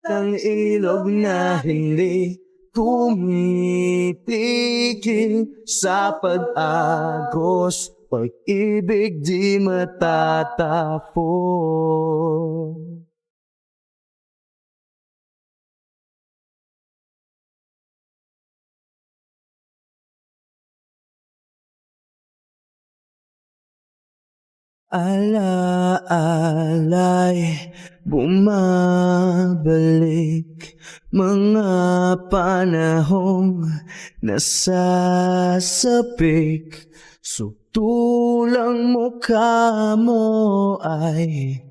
ng ilog na hindi tumitigil sa pag-agos, pag-ibig di matatapos. Alaala'y bumabalik, mga panahong nasasapik. Sutulang mukha mo ay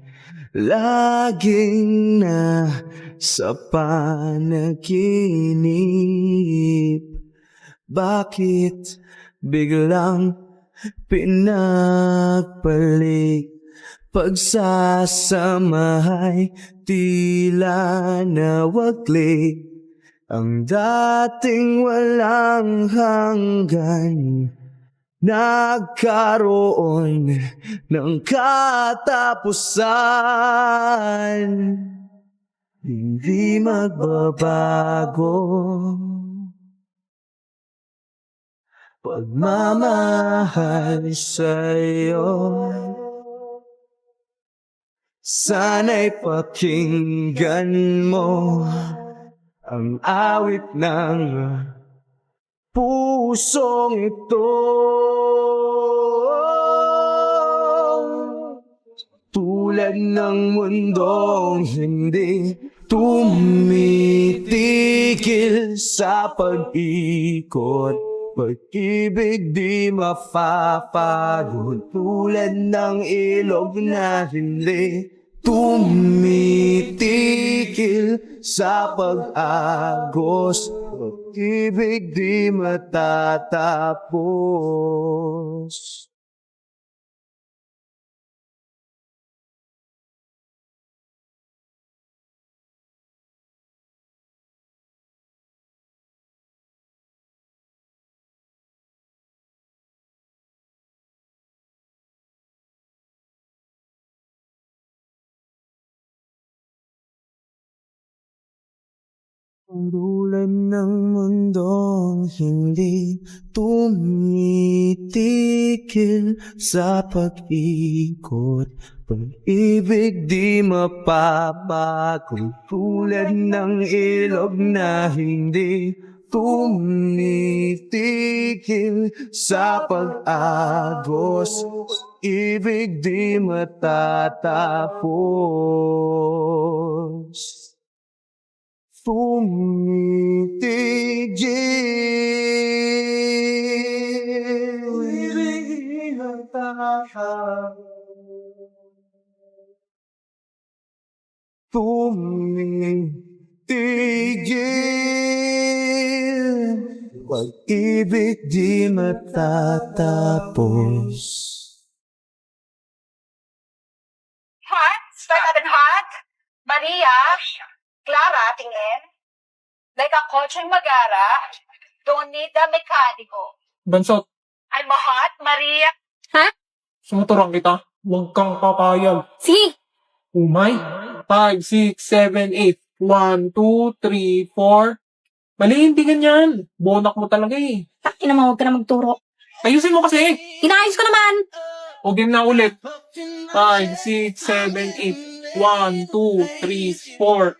laging sa panaginip. Bakit biglang pinagpalit? Pagsasamahay tila nawaglit, ang dating walang hanggan nagkaroon ng katapusan. Hindi magbabago pagmamahal sa'yo. Sana'y pakinggan mo ang awit ng pusong ito. Tulad ng mundong hindi tumitigil sa pag-ikot, pag-ibig di mapapagod. Tulad ng ilog na hindi tumitigil sa pag-agos, pag-ibig di matatapos. Tulad ng mundong hindi tumitigil sa pag-ikot, pag-ibig di mapapagod. Tulad ng ilog na hindi tumitigil sa pag-agos, ibig di matatapos. Tumitigil, tumitigil, pag-ibig di matatapos. Hot? Start natin hot? Maria? Clara, tingin? Like a kotseng magara? Don't need a mekaniko. Bansot, I'm hot, Maria. sumuturang kita. Huwag kang papayag. Sige, Umay. 5, 6, 7, 8. 1, 2, 3, 4. Mali, hindi ganyan. Bonak mo talaga eh. takin naman, huwag ka na magturo. Ayusin mo kasi. Inayos ko naman! O game na ulit. 5, 6, 7, 8. 1, 2, 3, 4.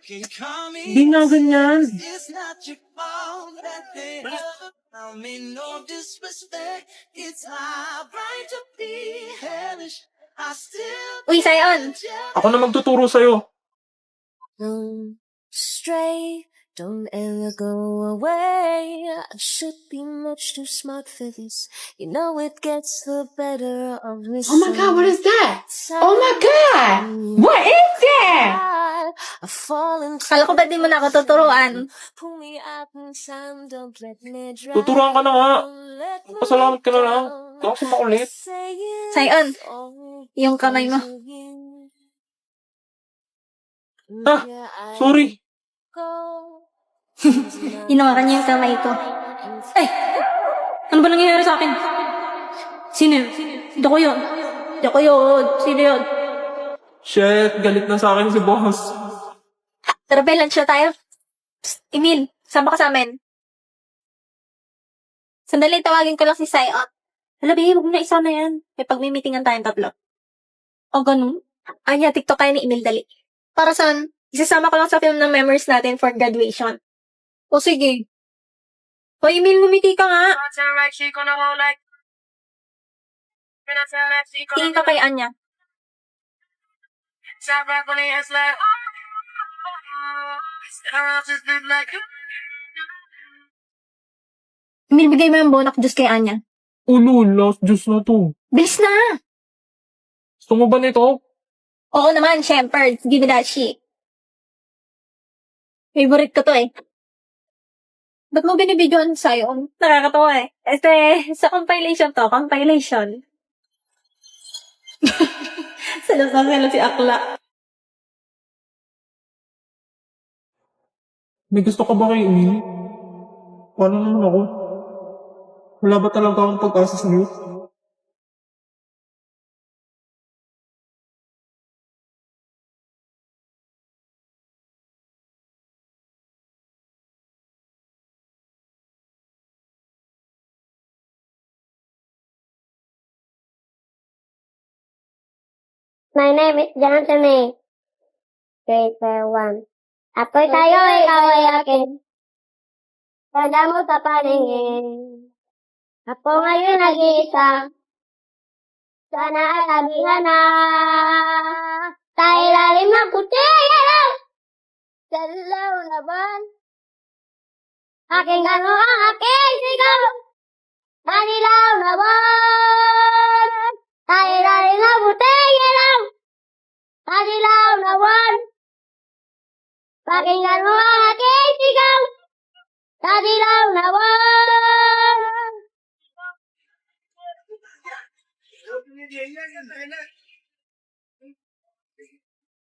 Hindi nga ganyan. I mean no disrespect, it's my right to be hellish. I still Uy, Sayon! Ako na magtuturo sa'yo. Don't stray, don't ever go away. I should be much too smart for this. You know it gets the better of me. Oh my God, what is that? Oh my God! What is that? I fall into Kala ko ba di mo na ako tuturuan? pull me out in time, don't let me drown. Tuturuan ka na nga. Don't let me Pasalamat ka na lang. down. Ikaw kasi makulit. Say it Sayon, all yung kamay mo. to you. Ah, Yeah, I sorry. go. Hinawakan niya yung kamay ko. Ay! Ano ba nangyayari sa akin? Sino yun? Hindi ko yun. Hindi ko yun. Sino yun? Shit, galit na sa akin si boss. Tara, Bel, lunch na tayo. Psst, Emil, sama ka sa amin. Sandali, tawagin ko lang si Sion. Hala, babe, huwag mo na isama yan. May pag-meetingan tayong tatlo. O, ganun. Anya, TikTok kayo ni Emil, dali. Para saan? Isasama ko lang sa film ng memories natin for graduation. O, sige. O, Emil, ngumiti ka nga. Tingin ka kay Anya. Emil, bigay mo yung bonak juice kay Anya. Ulo, last juice na to. Bilis na! Gusto mo ba nito? Oo naman, syempre. Give me that shit. Favorite ko to eh. Ba't mo binibidyoan sa'yo? Nakakatawa eh. Sa compilation to, compilation. Salasang si Akla. May gusto ka ba kay Emil? Paano naman ako? Wala ba talaga akong pag-asa sa'yo? My name is Johnson. Grade 1. Ako'y tayo, ikaw ay akin. Tanda mo sa paningin. Ako ngayon nag-iisa. Sana ay abihan na. Tayo lalim ng kutsaya. Sa lalaw na ban. Aking ano ang aking sigaw. Manilaw na ban. Tayo lalim ng kutsaya lang. Manilaw na ban. Pakinggan mo ang aking sigaw. Manilaw na ban.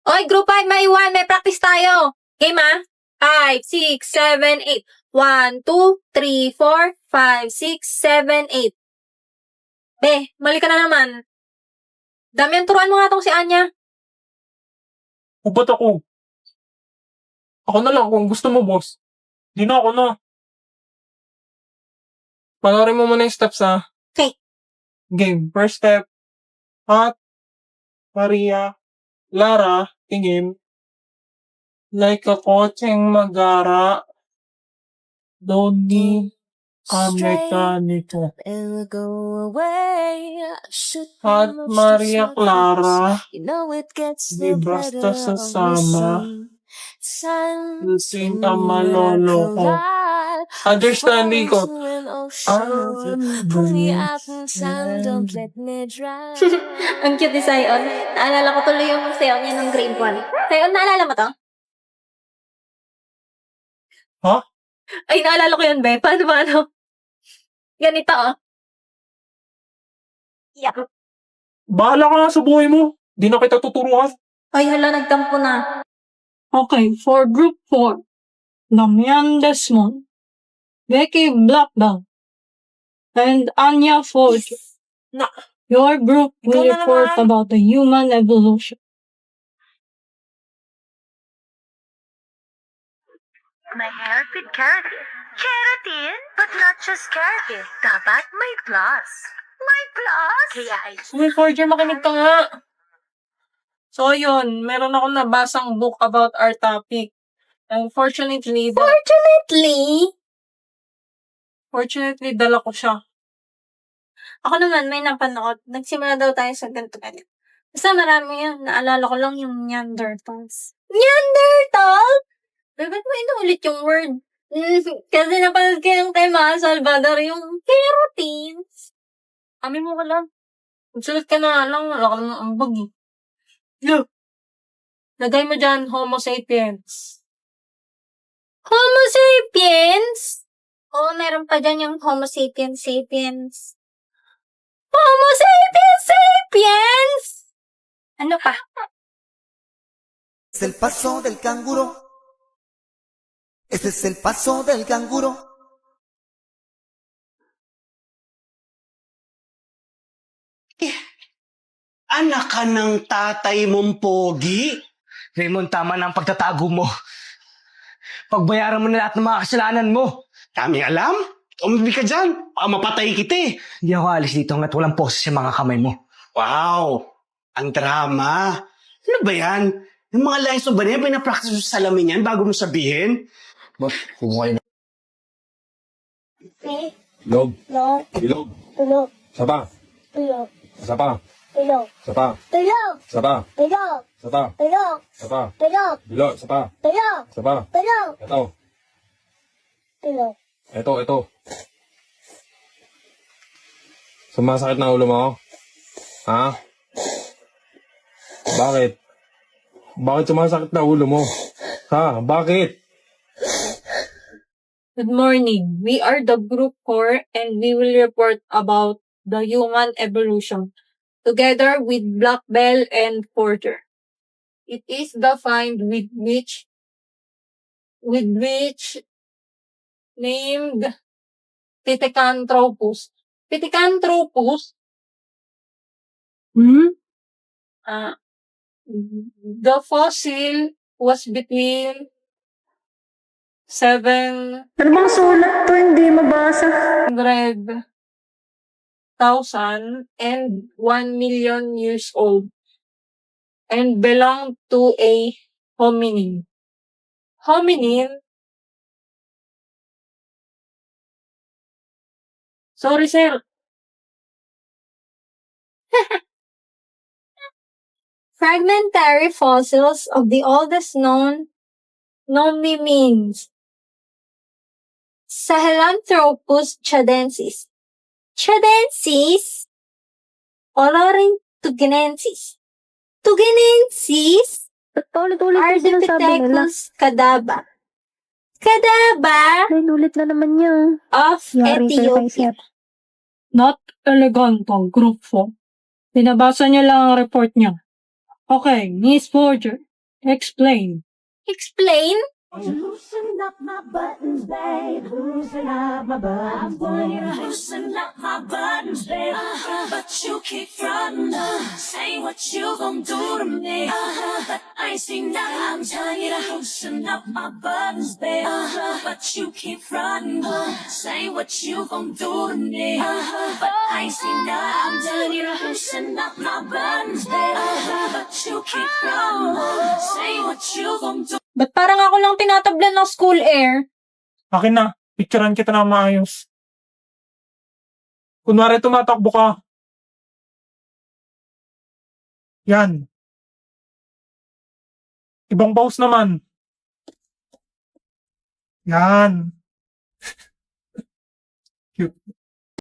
Oy, group 5, may 1. May practice tayo. Game ah? 5, 6, 7, 8. 1, 2, 3, 4, 5, 6, 7, 8. Be, mali ka na naman. Damian, turuan mo nga tong si Anya. O ba't ako? Ako na lang kung gusto mo, boss. Di na ako na. Panoorin mo muna yung steps, ha? Okay. Game. First step. Hot. Maria. Lara. Tingin. Like a kotseng magara. Don't need a mekaniko. Ever go away? I should be Hot much too Maria smart for this. Clara. You know it gets Di the basta better of sasama. me. Sun, Lusing ka malolo ko. Understanding ko. Pull me out in time, don't let me drown. Ang cute ni Sion. Naalala ko tuloy yung sayaw niya ng grade 1. Sion, naalala mo to? Ha? Ay, naalala ko yun, be. Paano? Ganito, oh. Yeah. Bahala ka nga sa buhay mo. Di na kita tuturuan. Ay, hala, nagtampo na. Okay, for group 4, Damian Desmond, Becky Blackbell, and Anya Forge. Na- Your group will Ikaw na report naman. about the human evolution. My hair with keratin. Keratin? But not just keratin. Dapat may plus. May plus? Kaya ay Uy, Forger, makinig ka nga. So yun, meron akong nabasang book about our topic. Unfortunately, fortunately, dala ko siya. Ako naman, may napanood. Nagsimula daw tayo sa ganito-ganito. Basta marami yun. Naalala ko lang yung Neanderthals. Neanderthal? Ba't mo inuulit yung word? Kasi napanood ko yung kay Mga Salvador, yung keratins. Amin mo ka lang. Magsulat ka na lang, wala ka lang ambag eh. Look, lagay mo dyan, Homo sapiens. Homo sapiens? Oo, meron pa dyan yung Homo sapiens sapiens. Homo sapiens sapiens! Ano pa? Es el paso del canguro. Este es el paso del canguro. Anak ka ng tatay mong pogi. Raymond, tama na ang pagtatago mo. Pagbayaran mo na lahat ng mga kasalanan mo. Daming alam? Umibig ka dyan. Baka mapatay kita eh. Hindi ako alis dito hanggat walang poses sa mga kamay mo. Wow! Ang drama. Ano ba yan? Yung mga lines mo ba niya, pinapractice mo sa salamin yan bago mo sabihin? Boss, kumukha na. Ilog. Tulog. Ilog. Tulog. Sapa. Tulog. Sapa. Tulog. Sapa. Tulog. Sapa. Tulog. Sapa. Tulog. Sapa. Tulog. Bilo. Sapa. Tulog. Sapa. Tulog. Ito. Tulog. Ito. Sumasakit na ulo mo? Ha? Bakit? Bakit sumasakit na ulo mo? Ha? Bakit? Good morning. We are the group core and we will report about the human evolution together with Black Bell and Porter. It is the find with which named Pithecanthropus. Pithecanthropus? The fossil was between 700,000 Ano bang sulat to? Hindi mabasa. and 1,000,000 years old and belonged to a hominin. Hominin? Sorry, sir. Fragmentary fossils of the oldest known means Sahelanthropus chadensis. Chadensis? Olorintugenensis. Tugenensis? Ardipithecus cadaba. Cadaba Ulit na naman niya. of Ethiopia. Not elegant ang group 4. Binabasa niya lang ang report niya. Okay, Miss Porter, explain. Explain? Loosen up my buttons, babe. Loosen up my buttons. I want you to loosen up my buttons, babe. But you keep frontin', say what you gon' do to me. But I ain't seen nothing. I'm telling you to loosen up my buttons, babe. But you keep frontin', say what you gon' do to me. But I ain't seen nothing. I'm telling you to loosen up my buttons, babe. But you keep frontin', say what you gon' do. Ba't parang ako lang tinatablan ng school air? Akin na. Picturean kita na maayos. Kunwari tumatakbo ka. Yan. Ibang pose naman. Yan. Cute.